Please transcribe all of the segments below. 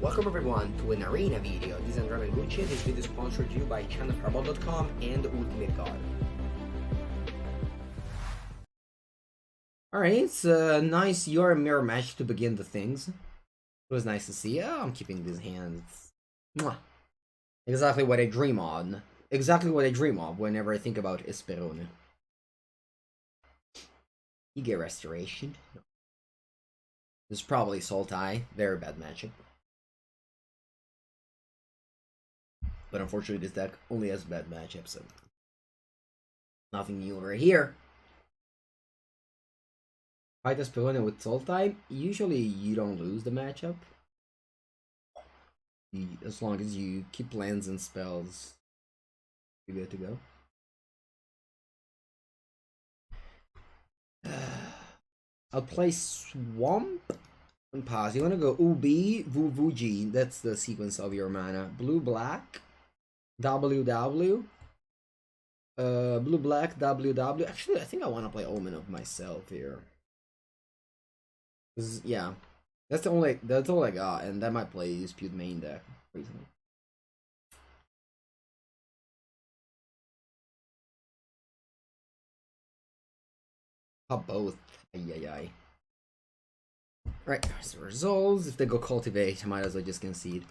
Welcome everyone to an arena video. This is Andrea Mengucci. This video is sponsored to you by channelfireball.com and Ultimate God. Alright, it's a nice your mirror match to begin the things. It was nice to see. Oh, I'm keeping these hands. Mwah. Exactly what I dream on. Exactly what I dream of whenever I think about Esperone. You get restoration. This is probably Sultai. Very bad matchup. But unfortunately this deck only has bad matchups, so nothing new over here. Fight Esperone with Sultai, usually you don't lose the matchup. As long as you keep lands and spells, you're good to go. I'll play Swamp and pause. You want to go Ubi, Vuvuji. That's the sequence of your mana. Blue, black, WW. Blue, black, WW. Actually, I think I want to play Omen of myself here. Yeah, that's all I got, and that might play Dispute main deck recently. How both? Ay. Right, so results. If they go Cultivate, I might as well just concede.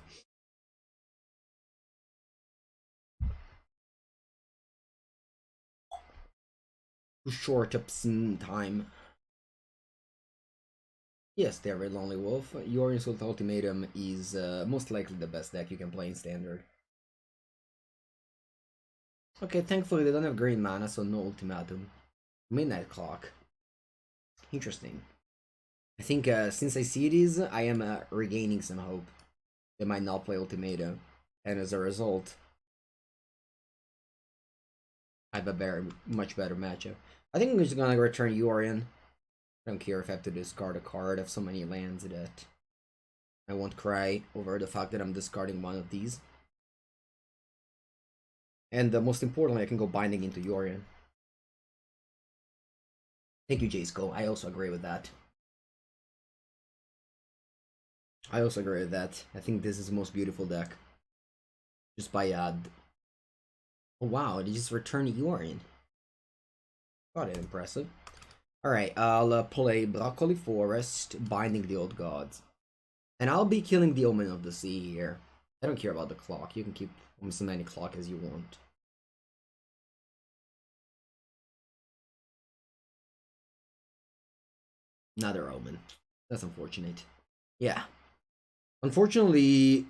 Short up some time. Yes, they're a Lonely Wolf. Your Insult Ultimatum is most likely the best deck you can play in Standard. Okay, thankfully they don't have green mana, so no Ultimatum. Midnight Clock. Interesting. I think since I see these, I am regaining some hope. They might not play Ultimatum, and as a result, I have a much better matchup. I think I'm just gonna return Yorion. I don't care if I have to discard a card. I have so many lands that I won't cry over the fact that I'm discarding one of these. And most importantly, I can go Binding into Yorion. Thank you, Jaceco. I also agree with that. I think this is the most beautiful deck. Just by oh wow, they just returned Yorion. Got it, impressive. Alright, I'll play Broccoli Forest, Binding the Old Gods. And I'll be killing the Omen of the Sea here. I don't care about the clock. You can keep almost as many clock as you want. Another Omen. That's unfortunate. Yeah. Unfortunately,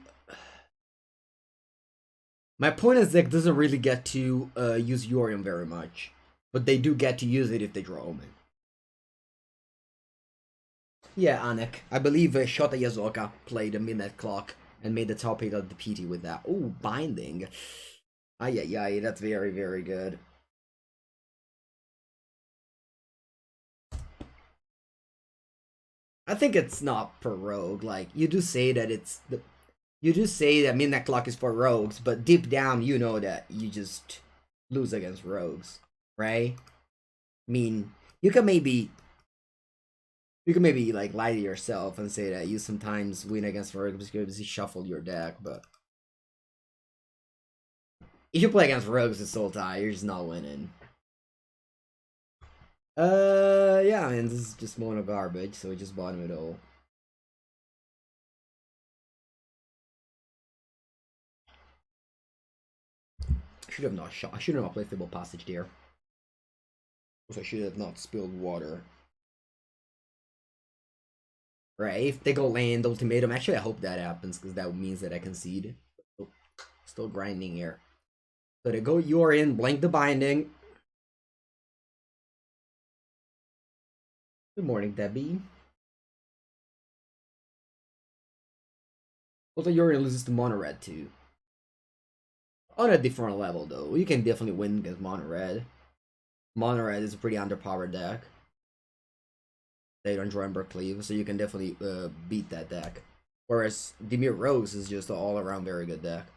my opponent's deck doesn't really get to use Yorion very much. But they do get to use it if they draw Omen. Yeah, Anek. I believe Shota Yazoka played a Midnight Clock and made the top 8 of the PT with that. Oh, Binding. Ay, that's very, very good. I think it's not for rogue. Like, you do say that you do say that Midnight Clock is for rogues, but deep down you know that you just lose against rogues, right? I mean, you can maybe like lie to yourself and say that you sometimes win against rogues because you shuffled your deck, but if you play against rogues with Sultai, you're just not winning. Yeah, I mean, this is just mono garbage, so we just bottom it all. I should have not shot. I should have not played Fable Passage there. Also, I should have not spilled water. Right, if they go land ultimatum, actually I hope that happens because that means that I concede. Oh, still grinding here. So they go Yorion, blank the Binding. Good morning, Debbie. Also, Yorion loses to Mono Red too. On a different level though, you can definitely win against Mono Red. Mono Red is a pretty underpowered deck. They don't draw Ember Cleave, so you can definitely beat that deck. Whereas Dimir Rose is just an all-around very good deck.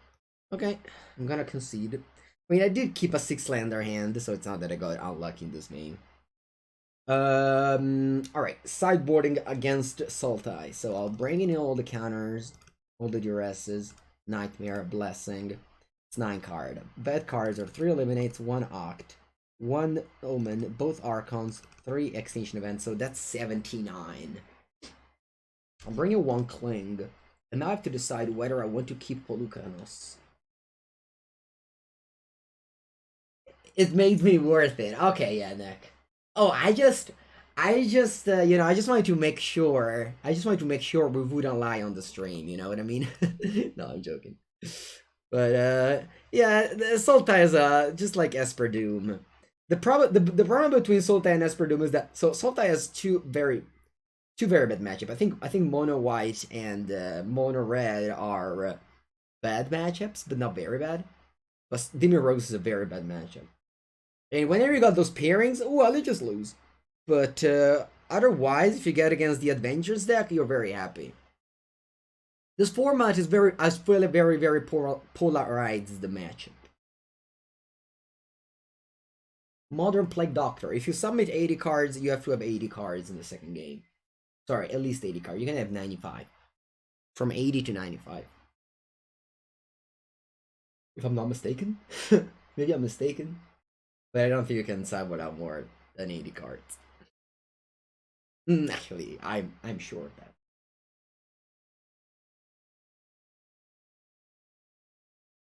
Okay, I'm gonna concede. I mean, I did keep a 6-lander hand, so it's not that I got unlucky in this game. Alright, sideboarding against Sultai. So I'll bring in all the counters. All the duresses. Nightmare, Blessing. It's 9 card. Bad cards are 3 eliminates, 1 Oct, 1 Omen, both Archons, 3 Extinction Events, so that's 79. I'm bringing 1 Cling, and now I have to decide whether I want to keep Polucanos. It made me worth it. Okay, yeah, Nick. Oh, you know, I just wanted to make sure. I just wanted to make sure we wouldn't lie on the stream. You know what I mean? No, I'm joking. But yeah, Sultai is just like Esper Doom. The problem between Sultai and Esper Doom is that Sultai has two very bad matchup. I think Mono White and Mono Red are bad matchups, but not very bad. But Dimir Rose is a very bad matchup. And whenever you got those pairings, well, you just lose. But otherwise, if you get against the Adventures deck, you're very happy. This format is very polarized the matchup. Modern Plague Doctor. If you submit 80 cards, you have to have 80 cards in the second game. Sorry, at least 80 cards. You can have 95. From 80 to 95. If I'm not mistaken. Maybe I'm mistaken. But I don't think you can sub without more than 80 cards. Actually, I'm sure of that.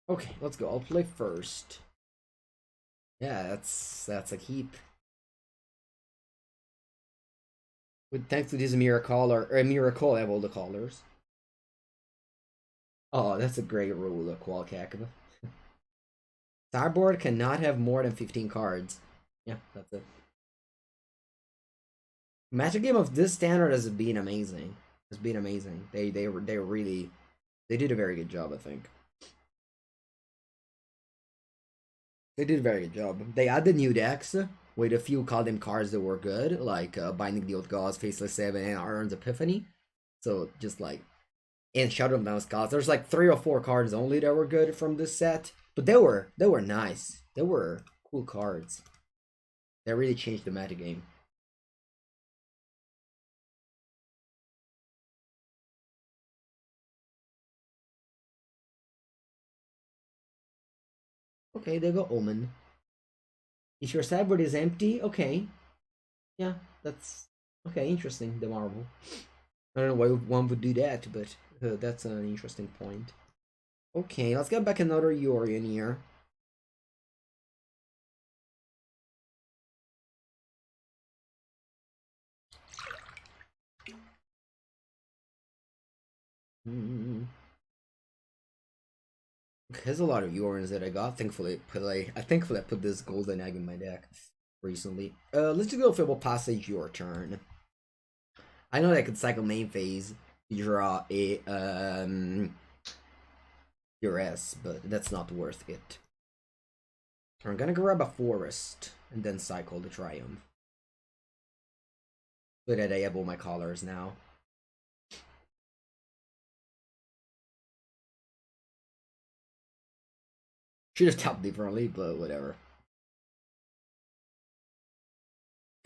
Okay, let's go. I'll play first. Yeah, that's a keep. With thanks to this miracle I have all the colors. Oh, that's a great rule, Qualcac. Sideboard cannot have more than 15 cards. Yeah, that's it. Magic game of this standard has been amazing. Has been amazing. They really did a very good job, I think. They did a very good job. They added new decks with a few call-them cards that were good, like Binding the Old Gods, Faceless 7, and Iron's Epiphany. So just like, and Shadow of Down Scouts. There's like 3 or 4 cards only that were good from this set, but they were nice. They were cool cards. They really changed the metagame. Okay, they go Omen. If your sideboard is empty, okay. Yeah, that's okay. Interesting. The marble. I don't know why one would do that, but that's an interesting point. Okay, let's get back another Yorion here. There's a lot of Yorions that I got. Thankfully, I put this golden egg in my deck recently. Let's just go Fable Passage. Your turn. I know that I could cycle main phase, draw a duress, but that's not worth it. So I'm gonna grab a forest and then cycle the Triumph. So that I have all my colors now. Should have tapped differently, but whatever.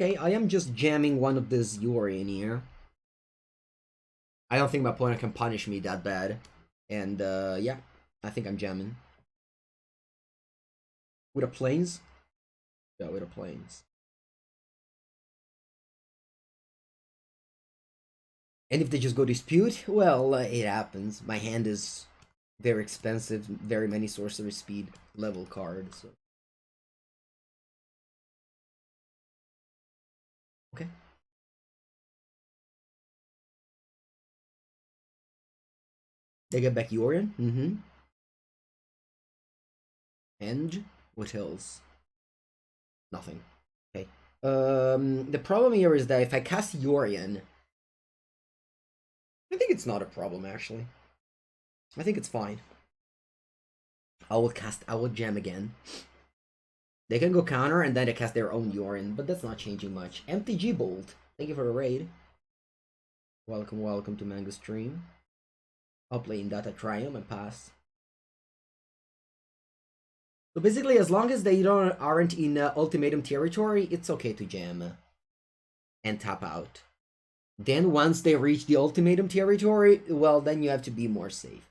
Okay, I am just jamming one of this Yori in here. I don't think my opponent can punish me that bad. And yeah, I think I'm jamming. With a planes? Yeah, with a planes. And if they just go dispute, well, it happens. My hand is very expensive, very many sorcery speed level cards. So. Okay. They get back Yorion. Mm-hmm. And what else? Nothing. Okay. The problem here is that if I cast Yorion, I think it's not a problem actually. I think it's fine. I will jam again. They can go counter and then they cast their own Yorion, but that's not changing much. MTG Bolt, thank you for the raid. Welcome to Mango Stream. I'll play in Data Triumph and pass. So basically, as long as they aren't in ultimatum territory, it's okay to jam and tap out. Then once they reach the ultimatum territory, well, then you have to be more safe.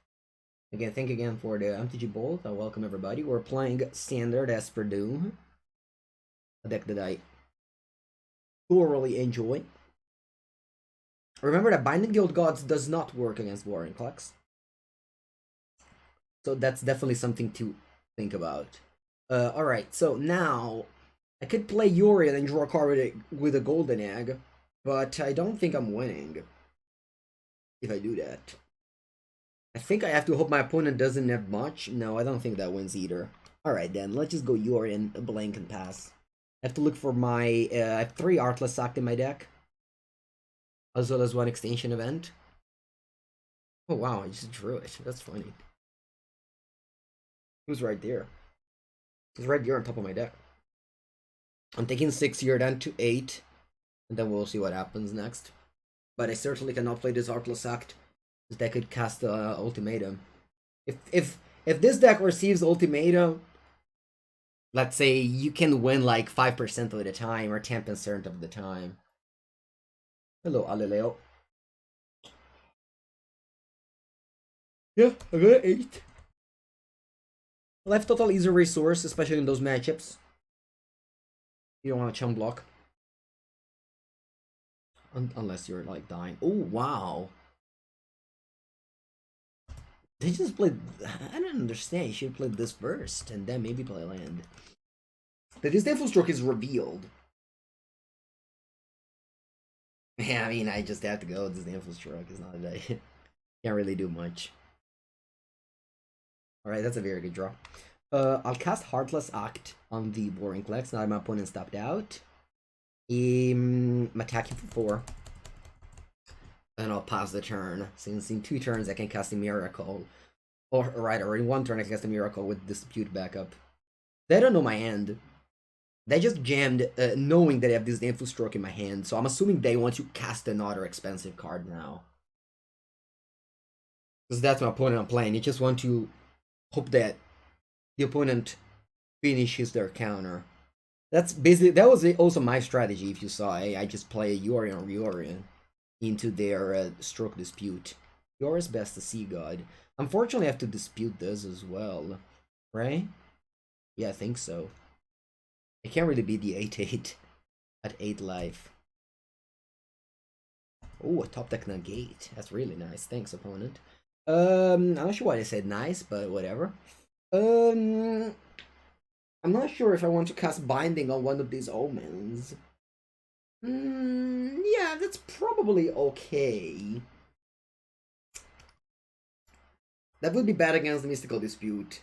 Again, thank again for the MTG Bolt. I welcome everybody. We're playing standard Esperone, a deck that I thoroughly enjoy. Remember that Binding the Old Gods does not work against Vorinclex. So that's definitely something to think about. Alright, so now I could play Yorion and draw a card with a golden egg, but I don't think I'm winning if I do that. I think I have to hope my opponent doesn't have much. No, I don't think that wins either. Alright then, let's just go Yorion, blank and pass. I have to look for my... I have 3 Artless Act in my deck, as well as 1 extinction event. Oh wow, I just drew it. That's funny. Who's right there? He's right there on top of my deck. I'm taking 6 here, then to 8. And then we'll see what happens next. But I certainly cannot play this Artless Act. This deck could cast Ultimatum. If this deck receives Ultimatum, let's say you can win like 5% of the time or 10% of the time. Hello, Alileo. Yeah, I got 8. Left total easy resource, especially in those matchups. You don't want to chum block. Unless you're like dying. Oh, wow. They just played... I don't understand. You should play this first and then maybe play land. The Disdainful Stroke is revealed. Yeah, I mean, I just have to go. Disdainful Stroke is not a day. Can't really do much. Alright, that's a very good draw. I'll cast Heartless Act on the Vorinclex now that my opponent's tapped out. I'm attacking for 4. And I'll pass the turn. Since in 2 turns I can cast a Miracle. Or in 1 turn I can cast a Miracle with Dispute backup. They don't know my hand. They just jammed knowing that I have this Disdainful Stroke in my hand. So I'm assuming they want to cast another expensive card now. Because that's my opponent I'm playing. They just want to hope that the opponent finishes their counter. That's basically, that was also my strategy. If you saw, I just play a Yorion or Yorion into their Stroke Dispute. Yours best to Sea God. Unfortunately, I have to dispute this as well, right? Yeah, I think so. I can't really beat the 8/8 at 8 life. Oh, a top deck negate. That's really nice. Thanks, opponent. I'm not sure why I said nice, but whatever. I'm not sure if I want to cast Binding on one of these omens. Yeah, that's probably okay. That would be bad against the Mystical Dispute.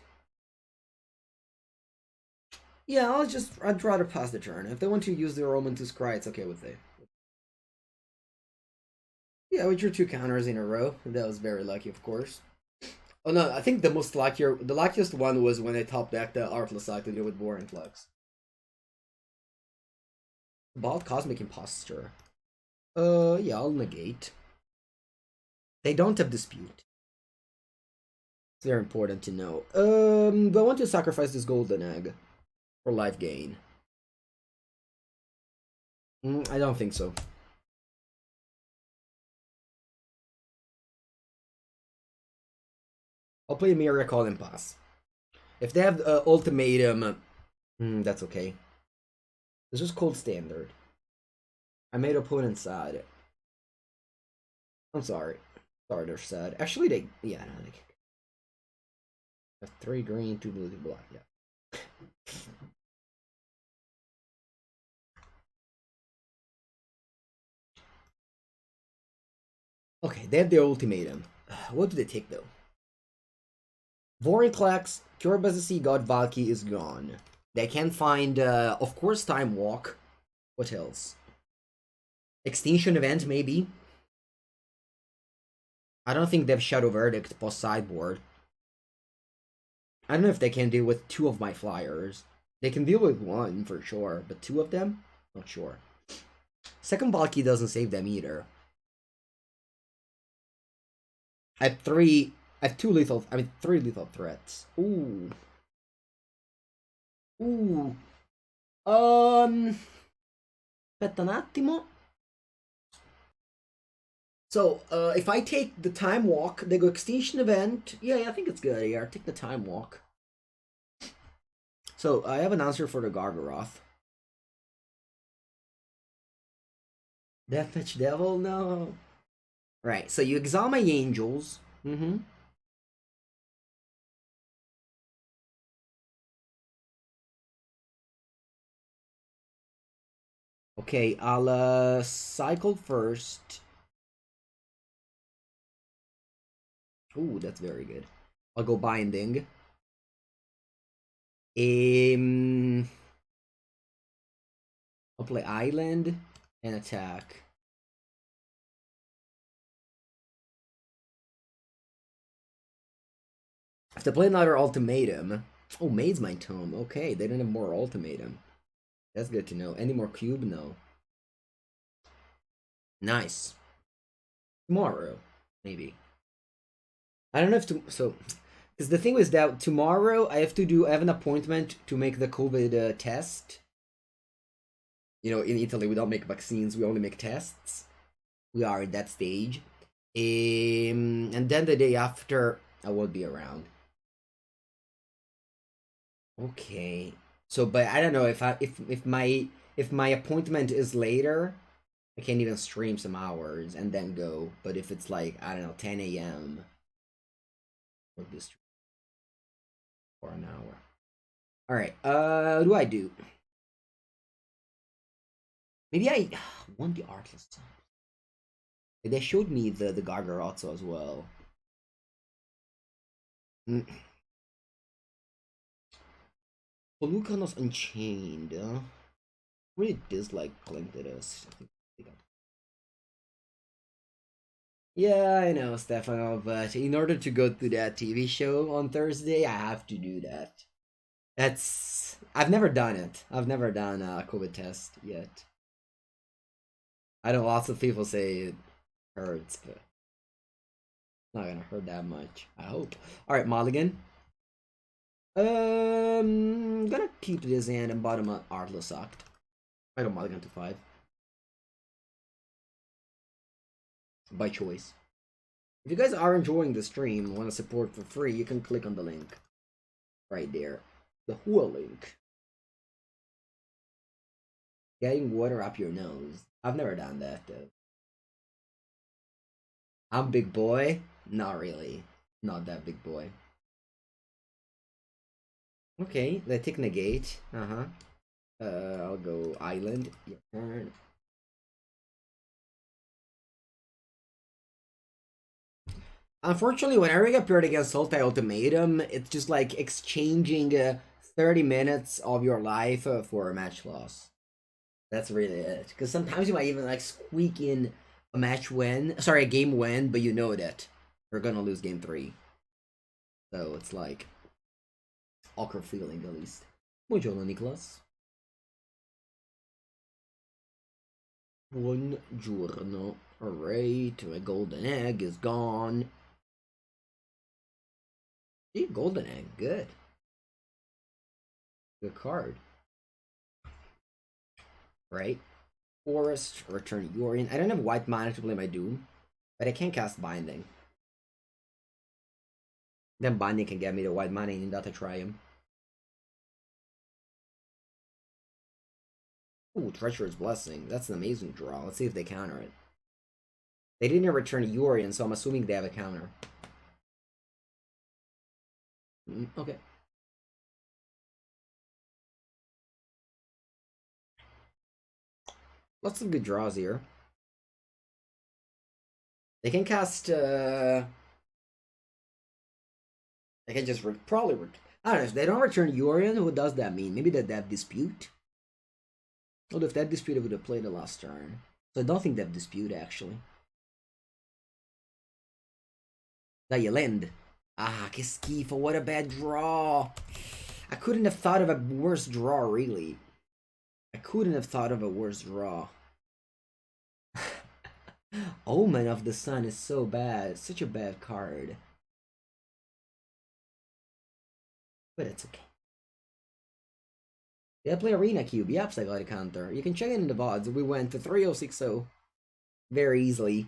Yeah, I'd rather pass the turn. If they want to use their omen to scry, it's okay with it. Yeah, we drew 2 counters in a row. That was very lucky, of course. Oh no, I think the luckiest one was when I top decked the Artless Act to deal with Vorinclex. Bald Cosmic Imposture. Yeah, I'll negate. They don't have Dispute. It's very important to know. Do I want to sacrifice this golden egg for life gain? I don't think so. I'll play Miracle and pass. If they have Ultimatum, that's okay. This is cold standard. I made opponent sad. I'm sorry. Sorry, they're sad. Actually, yeah, no, they have 3 green, 2 blue, 2 black. Yeah. Okay, they have their ultimatum. What do they take though? Vorinclex, Cure by the Sea God, Valky is gone. They can find, of course, Time Walk. What else? Extinction Event, maybe. I don't think they have Shadow Verdict post sideboard. I don't know if they can deal with 2 of my flyers. They can deal with 1 for sure, but 2 of them? Not sure. Second Valky doesn't save them either. I have 3 3 lethal threats. Ooh. Ooh. Aspetta un attimo. So, if I take the time walk, the go extinction event, yeah, I think it's good here. Take the time walk. So, I have an answer for the Gargaroth. Deathmatch Devil? No. Right, so you exile my angels. Mm-hmm. Okay, I'll cycle first. Ooh, that's very good. I'll go binding. I'll play island and attack. I have to play another ultimatum. Oh, Maid's my tome. Okay, they didn't have more ultimatum. That's good to know. Any more cube? No. Nice. Tomorrow, maybe. I don't know if to so because the thing was that tomorrow I have an appointment to make the COVID test. You know, in Italy we don't make vaccines, we only make tests. We are at that stage. And then the day after I will be around. Okay. So but I don't know if my appointment is later, I can't even stream some hours and then go. But if it's like, I don't know, 10 a.m. we'll be stream for an hour. Alright, what do I do? Maybe I want the Artless. They showed me the Gargarazzo as well. Mm. Polucanos Unchained. Really dislike playing to this. Yeah, I know, Stefano, but in order to go to that TV show on Thursday, I have to do that. I've never done it. I've never done a COVID test yet. I know lots of people say it hurts, but it's not gonna hurt that much. I hope. Alright, Mulligan. Gonna keep this hand and bottom up Artless Act. I don't Mulligan to 5. By choice. If you guys are enjoying the stream and want to support for free, you can click on the link. Right there. The whole link. Getting water up your nose. I've never done that though. I'm big boy? Not really. Not that big boy. Okay, let's take negate. I'll go island. Your turn. Unfortunately, whenever I get paired against Sultai Ultimatum, it's just like exchanging 30 minutes of your life for a match loss. That's really it. Because sometimes you might even like squeak in a match win, sorry, a game win, but you know that you're gonna lose game 3. So it's like awkward feeling at least. Buongiorno, Nicholas. Buongiorno. Alright, my golden egg is gone. See, golden egg, good. Good card. Right? Forest, return Yorion. I don't have white mana to play my Doom, but I can cast Binding. Then Binding can get me the white mana in Data Triumph. Ooh, Treacherous Blessing. That's an amazing draw. Let's see if they counter it. They didn't return Yorion, so I'm assuming they have a counter. Okay. Lots of good draws here. They can cast, they can just probably, I don't know, if they don't return Yorion, what does that mean? Maybe that they have Dispute? Although if that Dispute, I would have played the last turn. So I don't think they have Dispute, actually. Dai, Lend. Ah, che schifo, what a bad draw. I couldn't have thought of a worse draw, really. I couldn't have thought of a worse draw. Omen of the Sun is so bad. It's such a bad card. But it's okay. Did I play Arena Cube? Yep, I got a counter. You can check it in the VODs. We went to 3060 very easily.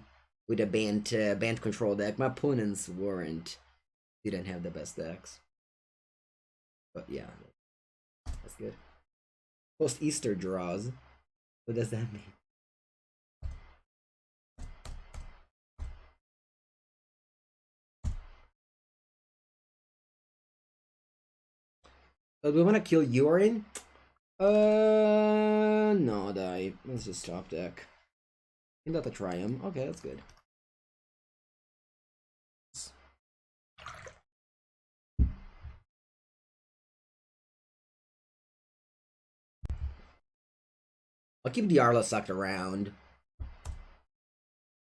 with a band control deck. My opponents didn't have the best decks. But yeah, that's good. Post Easter draws. What does that mean? But we want to kill Urine? No, die. Let's just top deck. You got the Triumph. Okay, that's good. I'll keep the Arla sucked around.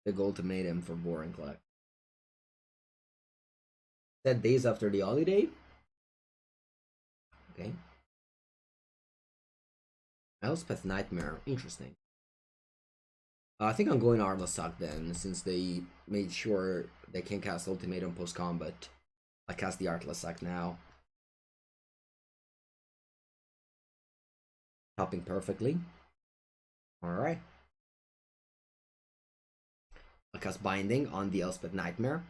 The ultimatum for Boring Collect. That days after the holiday? Okay. Elspeth Nightmare. Interesting. I think I'm going Arla Suck then, since they made sure they can cast Ultimatum post combat. I cast the Arla Suck now. Helping perfectly. Alright. I'll cast Binding on the Elspeth Nightmare.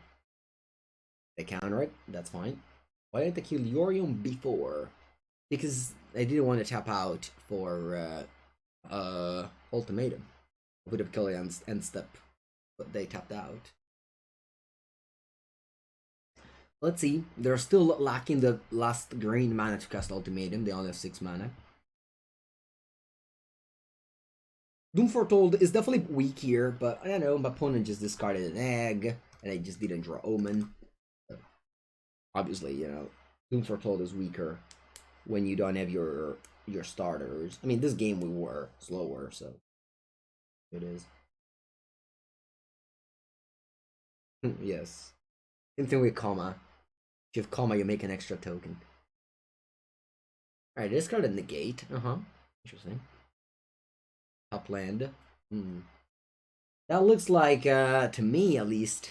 They counter it, that's fine. Why didn't they kill Yorium before? Because I didn't want to tap out for Ultimatum. I would have killed end step, but they tapped out. Let's see. They're still lacking the last green mana to cast Ultimatum. They only have 6 mana. Doom Foretold is definitely weak here, but I don't know. My opponent just discarded an egg, and I just didn't draw Omen. So, obviously, you know, Doom Foretold is weaker when you don't have your starters. I mean, this game we were slower, so it is. Yes. Same thing with Comma. If you have Comma, you make an extra token. Alright, discarded Negate. Interesting. Upland. That looks like, to me at least,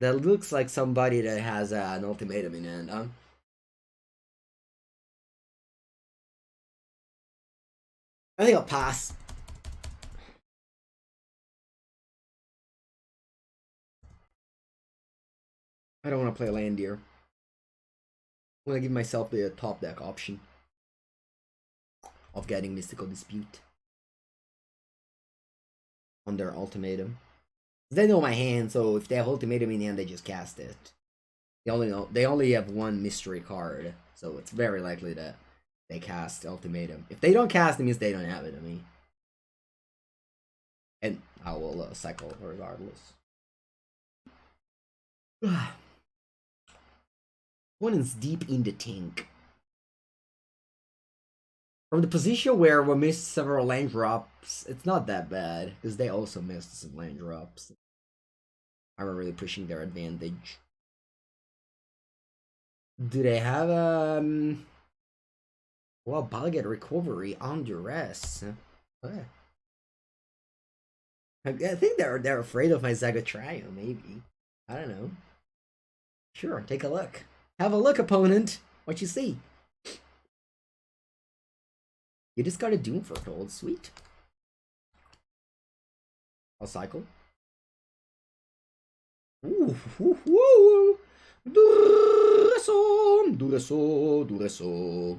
that looks like somebody that has an ultimatum in hand, huh? I think I'll pass. I don't want to play land here. I want to give myself the top deck option of getting Mystical Dispute on their ultimatum. They know my hand, so if they have ultimatum in hand, they just cast it. They only have one mystery card, so it's very likely that they cast ultimatum. If they don't cast it, means they don't have it. I mean, and I will cycle regardless. Opponent's deep in the tank. From the position where we missed several land drops, it's not that bad, because they also missed some land drops. I'm really pushing their advantage. Do they have well, Balget Recovery on duress? Okay. I think they're afraid of my Zagatrio, maybe. I don't know. Sure, take a look. Have a look, opponent. What you see? You just got a Doom Foretold. Sweet. I'll cycle. Ooh, woo, woo. Dureso, Dureso, Dureso.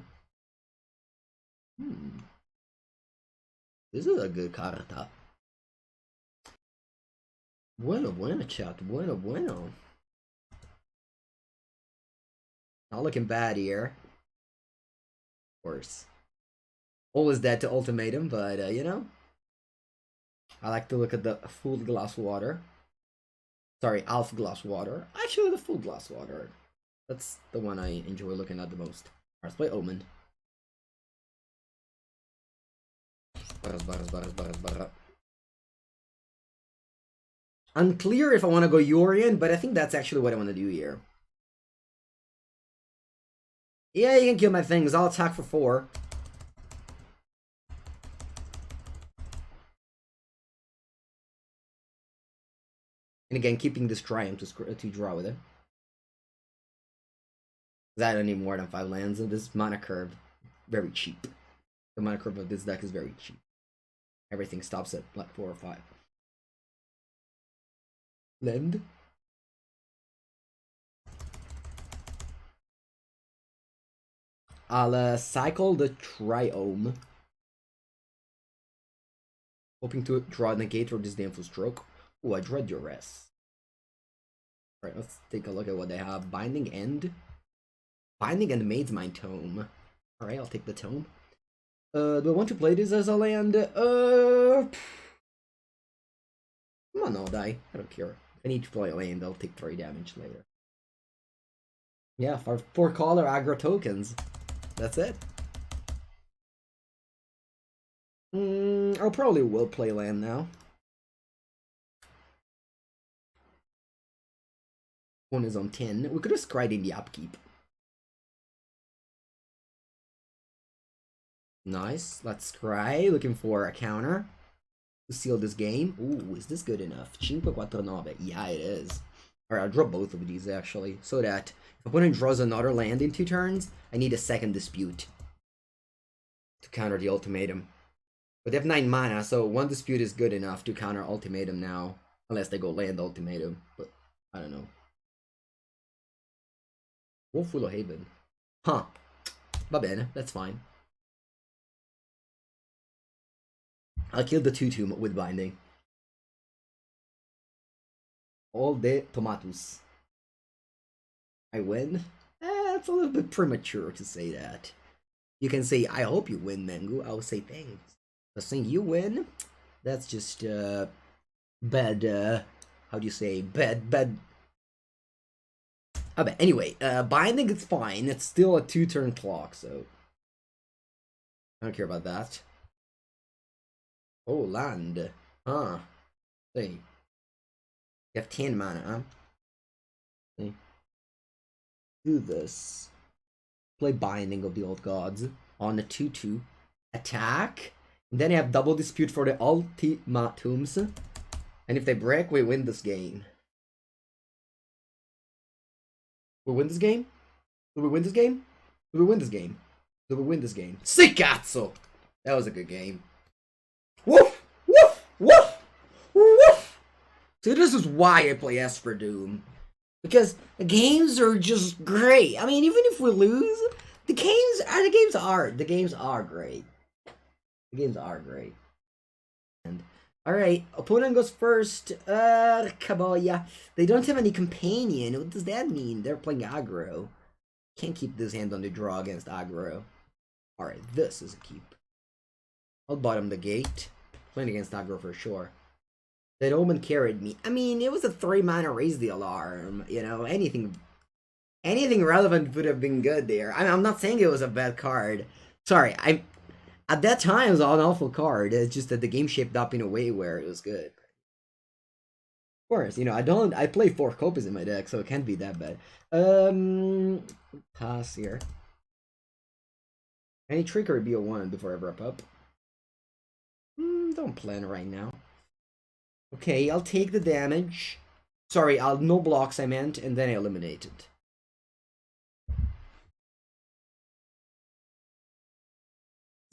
This is a good carta. Bueno, bueno, chat. Bueno, bueno. Not looking bad here. Of course. Always dead to ultimatum, but you know. I like to look at the full glass water. Sorry, half glass water. Actually, the full glass water. That's the one I enjoy looking at the most. Alright, let's play Omen. Unclear if I want to go Yorion, but I think that's actually what I want to do here. Yeah, you can kill my things. I'll attack for 4. And again, keeping this Triumph to draw with it. I don't need more than 5 lands, and this mana curve, very cheap. The mana curve of this deck is very cheap. Everything stops at like 4 or 5. Land. I'll cycle the Triome. Hoping to draw negate or disdainful stroke. Oh, I dread duress. Alright, let's take a look at what they have. Binding End. Binding and Maid's Mind Tome. Alright, I'll take the tome. Do I want to play this as a land? Come on, I'll die. I don't care. If I need to play a land, I'll take 3 damage later. Yeah, for 4 color aggro tokens. That's it. I'll probably will play land now. One is on 10. We could have scried in the upkeep. Nice. Let's scry. Looking for a counter to seal this game. Ooh, is this good enough? 5-4-9. Yeah, it is. Alright, I'll draw both of these actually. So that if opponent draws another land in 2 turns, I need a second dispute to counter the ultimatum. But they have 9 mana, so 1 dispute is good enough to counter ultimatum now. Unless they go land ultimatum. But I don't know. Wolf Willow Haven. Huh. Va bene, that's fine. I'll kill the 2-2 with binding. All the tomatoes. I win? It's a little bit premature to say that. You can say, I hope you win, Mengu. I'll say thanks. But saying you win, that's just, bad, how do you say, bad. Oh, but anyway, binding is fine. It's still a 2-turn clock, so I don't care about that. Oh, land. Huh. See. You have 10 mana, huh? See. Do this. Play Binding of the Old Gods on the 2-2. Attack. And then you have double dispute for the ultimatums. And if they break, we win this game. We win this game? Do we win this game? Do we win this game? Do we win this game? Si cazzo! That was a good game. Woof! Woof! Woof! Woof! See, this is why I play Esper Doom. Because the games are just great. I mean, even if we lose, the games are great. The games are great. And alright, opponent goes first. Kaboya. They don't have any companion. What does that mean? They're playing aggro. Can't keep this hand on the draw against aggro. Alright, this is a keep. I'll bottom the gate. Playing against aggro for sure. That Omen carried me. I mean, it was a 3 mana raise the alarm. You know, anything relevant would have been good there. I mean, I'm not saying it was a bad card. Sorry, at that time it was an awful card. It's just that the game shaped up in a way where it was good. Of course, you know, I play 4 copies in my deck, so it can't be that bad. Pass here. Any trickery BO1 before I wrap up? Don't plan right now. Okay, I'll take the damage. Sorry, I'll no blocks I meant, and then I eliminate it.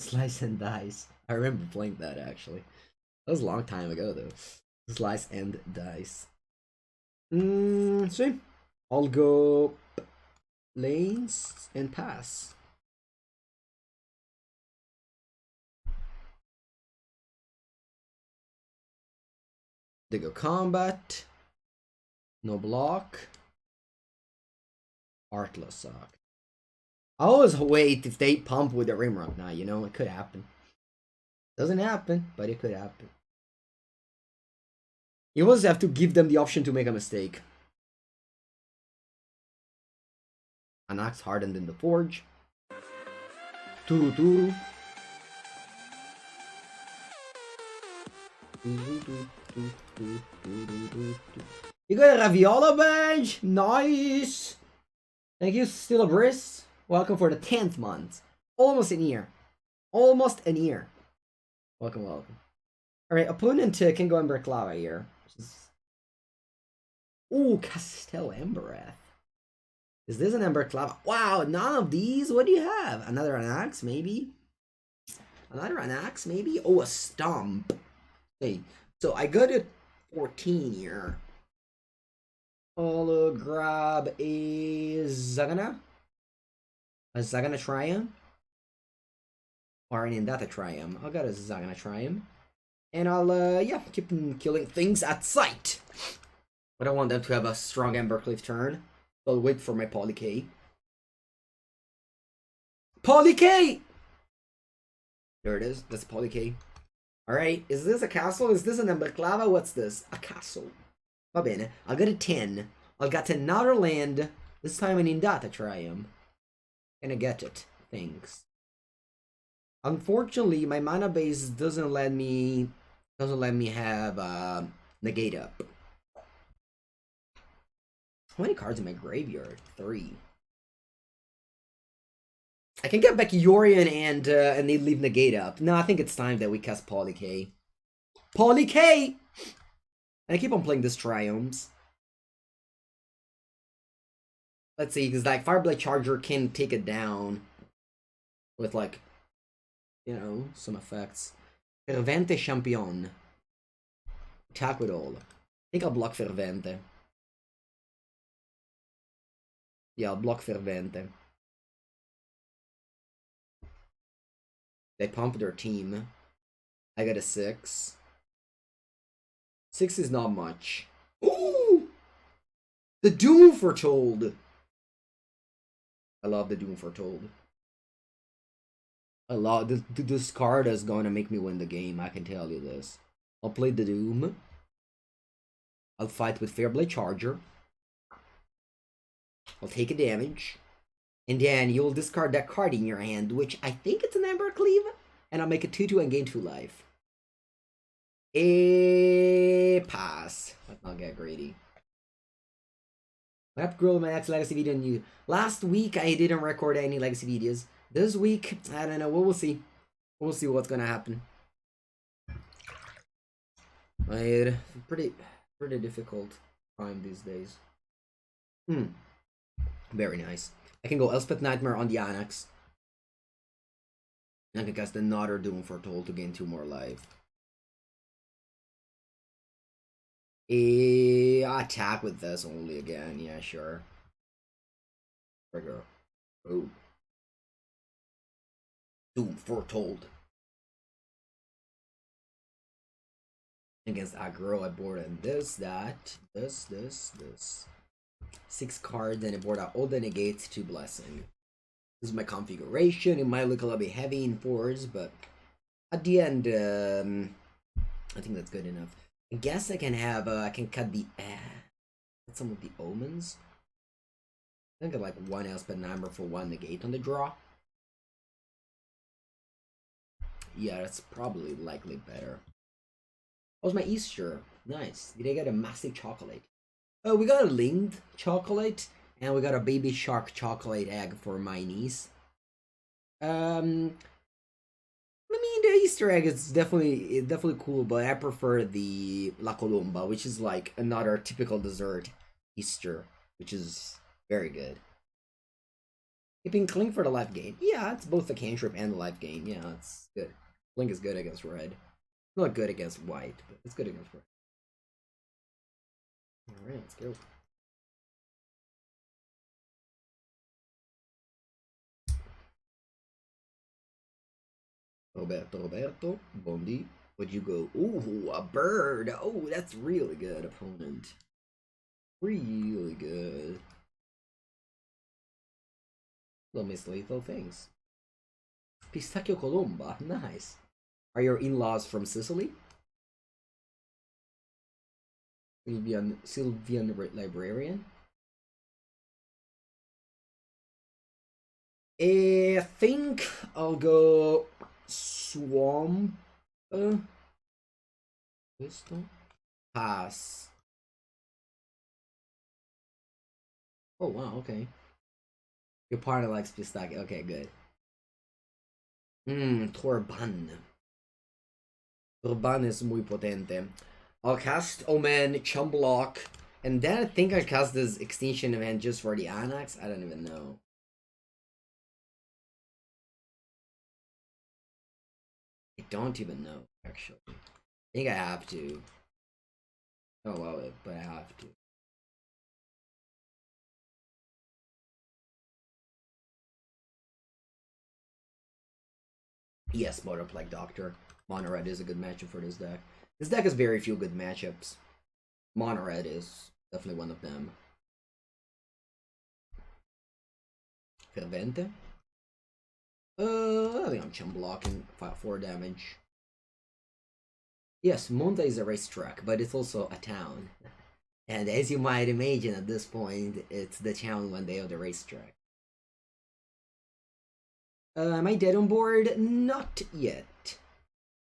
Slice and dice. I remember playing that actually. That was a long time ago though. Slice and dice. See? I'll go lanes and pass. They go combat. No block. Artless sock. I always wait if they pump with the rimrock now, you know, it could happen. Doesn't happen, but it could happen. You always have to give them the option to make a mistake. An axe hardened in the forge. Turu turu. You got a Raviola badge? Nice! Thank you, Still a Briss. Welcome for the 10th month. Almost an year. Almost an year. Welcome, welcome. Alright, opponent can go Ember Clava here. Ooh, Castel Embereth. Is this an Ember Clava? Wow, none of these? What do you have? Another Anax, maybe? Another Anax, maybe? Oh, a Stomp. Hey, so I got a 14 here. I'll grab a Zagana. A Zagana Triumph. Or an Indata Triumph. I'll get a Zagana Triumph. And I'll, yeah, keep killing things at sight. But I want them to have a strong Embercleave turn. So I'll wait for my Polycay. Polycay! There it is. That's Polycay. Alright, is this a castle? Is this an Emberclava? What's this? A castle. Va bene. I'll get a 10. I'll get another land. This time an Indata Triumph. Gonna get it. Thanks. Unfortunately, my mana base doesn't let me have negate up. How many cards in my graveyard? 3. I can get back Yorion and they leave negate up. No, I think it's time that we cast Polycay. Polycay! And I keep on playing this Triumphs. Let's see, because like Fireblade Charger can take it down with like, you know, some effects. Fervente Champion. Attack with all. I think I'll block Fervente. Yeah, I'll block Fervente. They pump their team. I got a 6. 6 is not much. Ooh! The Doom Foretold! I love the Doom Foretold. I love this card is going to make me win the game, I can tell you this. I'll play the Doom. I'll fight with Fairblade Charger. I'll take a damage. And then you'll discard that card in your hand, which I think it's an Embercleave. And I'll make a 2-2 and gain 2 life. A pass. Let's not get greedy. I have to grow my next legacy video new. Last week I didn't record any legacy videos. This week, I don't know. We'll see. We'll see what's gonna happen. Pretty difficult time these days. Very nice. I can go Elspeth Nightmare on the Onyx. And I can cast another Doom Foretold to gain 2 more life. Attack with this only again. Yeah, sure. Trigger. Oh. Doom Foretold. Against aggro, I board and this. 6 cards and I board out all the negates to blessing. This is my configuration. It might look a little bit heavy in 4s, but at the end, I think that's good enough. I guess I can have, I can cut the, some of the omens. I think I like 1 Elspeth Nightmare for 1 negate on the draw. Yeah, that's probably likely better. How's my Easter? Nice. Did I get a massive chocolate? Oh, we got a linked chocolate, and we got a baby shark chocolate egg for my niece. I mean, the Easter egg is definitely cool, but I prefer the La Colomba, which is like another typical dessert Easter, which is very good. Keeping Clink for the life gain. Yeah, it's both the cantrip and the life gain. Yeah, it's good. Clink is good against red. Not good against white, but it's good against red. Alright, let's go. Roberto, Bondi. Would you go? Ooh, a bird. Oh, that's really good, opponent. Really good. Little Miss Lethal things. Pistachio Colomba, nice. Are your in-laws from Sicily? Sylvian Librarian? I think I'll go Swamp. Pass. Oh wow, okay. Your partner likes pistachio. Okay, good. Torban. Torban is muy potente. I'll cast Omen, Chum Block, and then I think I'll cast this Extinction event just for the Annex. I don't even know. I don't even know, actually. I think I have to. Oh, well, but I have to. Yes, Motor Plague Doctor. Mono Red is a good matchup for this deck. This deck has very few good matchups. Mono Red is definitely one of them. Fervente. I think I'm chum blocking 4 damage. Yes, Monta is a racetrack, but it's also a town. And as you might imagine at this point, it's the town when they have the racetrack. Am I dead on board? Not yet.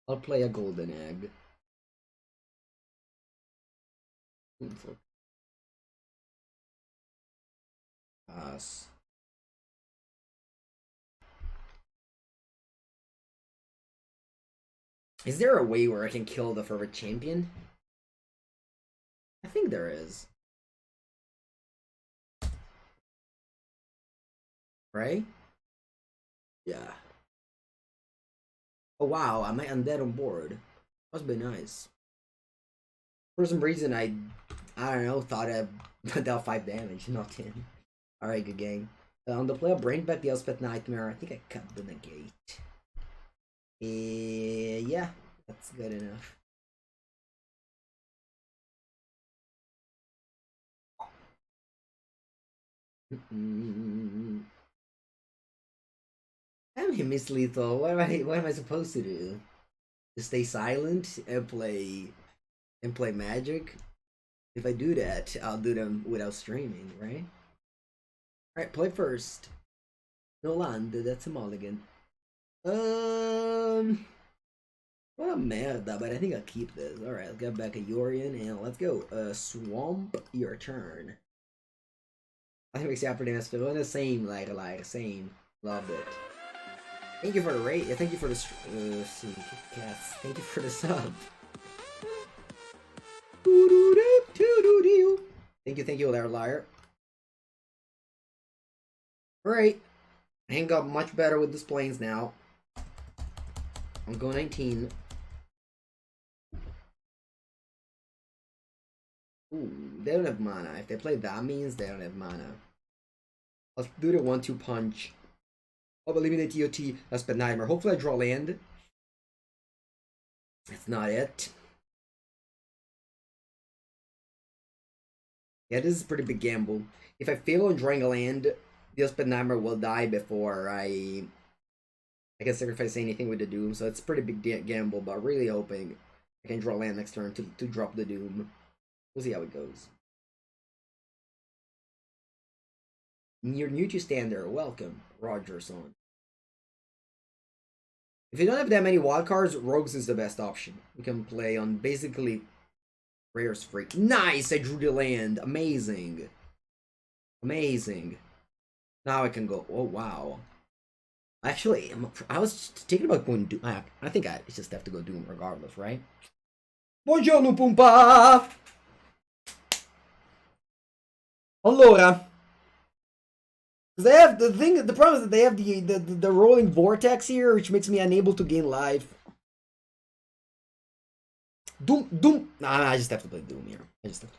I'll play a golden egg. Pass. Is there a way where I can kill the favorite champion? I think there is. Right? Yeah. Oh wow, I might undead on board. Must be nice. For some reason, I don't know, thought I dealt 5 damage, not 10. Alright, good game. On the play, I'll bring back the Elspeth Nightmare. I think I cut the negate. Yeah, that's good enough. I'm Miss Lethal. What am I supposed to do? To stay silent and play magic? If I do that, I'll do them without streaming, right? Alright, play first. No land, that's a mulligan. What a merda, but I think I'll keep this. Alright, let's get back a Yorian and let's go. Swamp, your turn. I think we see for the Esperone, same, same. Loved it. Thank you for the rate. Thank you for the cats. Thank you for the sub. Thank you, there, liar. Alright. Hank got much better with this planes now. I'll go 19. Ooh, they don't have mana. If they play that means they don't have mana. Let's do the 1-2 punch. I'll eliminate EOT. That's been nightmare. Hopefully I draw land. That's not it. Yeah, this is a pretty big gamble. If I fail on drawing a land, the Nightmare will die before I can sacrifice anything with the Doom, so it's a pretty big gamble, but really hoping I can draw land next turn to drop the Doom. We'll see how it goes. You're new to Standard. Welcome, Rogerson. If you don't have that many wildcards, Rogues is the best option. You can play on basically rares free. Nice! I drew the land. Amazing. Amazing. Now I can go. Oh, wow. Actually, I was thinking about going Doom. I think I just have to go Doom regardless, right? Buongiorno, Pumpa! Allora. They have the problem is that they have the rolling vortex here, which makes me unable to gain life. Doom. Nah, I just have to play Doom here. I just have to.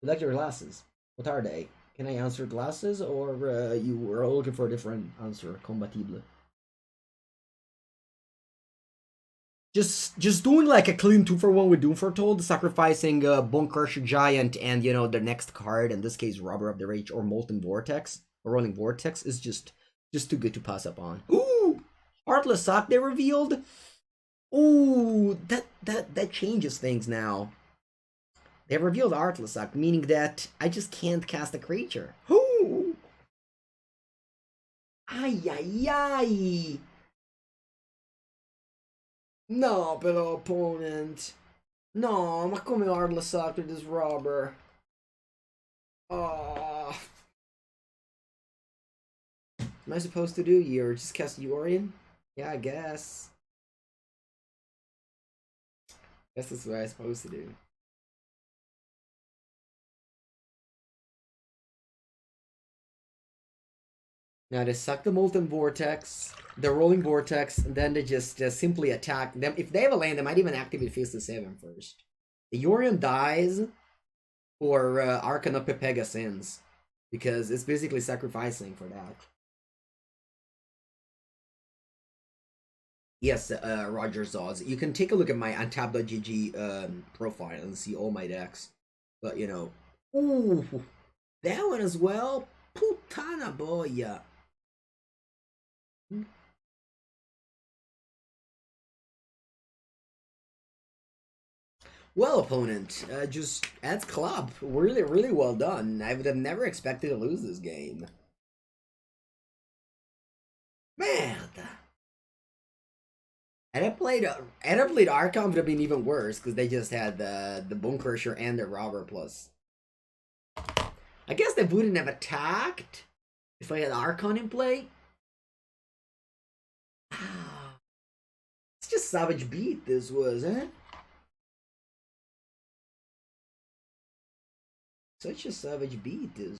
You like your glasses? What are they? Can I answer glasses, or you were looking for a different answer? Compatible. Just doing like a clean 2-for-1 with Doom Foretold, sacrificing Bone Crusher Giant and the next card, in this case Robber of the Rage or Molten Vortex or Rolling Vortex, is just too good to pass up on. Ooh, Heartless Sock they revealed. Ooh, that changes things now. They revealed Heartless Sock, meaning that I just can't cast a creature. Ooh. Ay ay ay. No, però, opponent. No, ma come Heartless Sock with this robber? Oh. Am I supposed to do? You're just cast Yorian? Yeah, I guess. Guess that's what I'm supposed to do. Now they suck the Molten Vortex, the Rolling Vortex, and then they just simply attack them. If they have a land, they might even activate Fist of 7 first. The Yorian dies, or Arcana of Pepega Sins, because it's basically sacrificing for that. Yes, Roger Zoz. You can take a look at my untab.gg profile and see all my decks. But you know, ooh, that one as well. Putana boya. Well, opponent, just that's club. Really, really well done. I would have never expected to lose this game. Merda. Had I played Archon, would have been even worse because they just had the Bone Crusher and the Robber plus. I guess they wouldn't have attacked if I had Archon in play. It's just savage beat. This was, eh? Such a savage beat. This.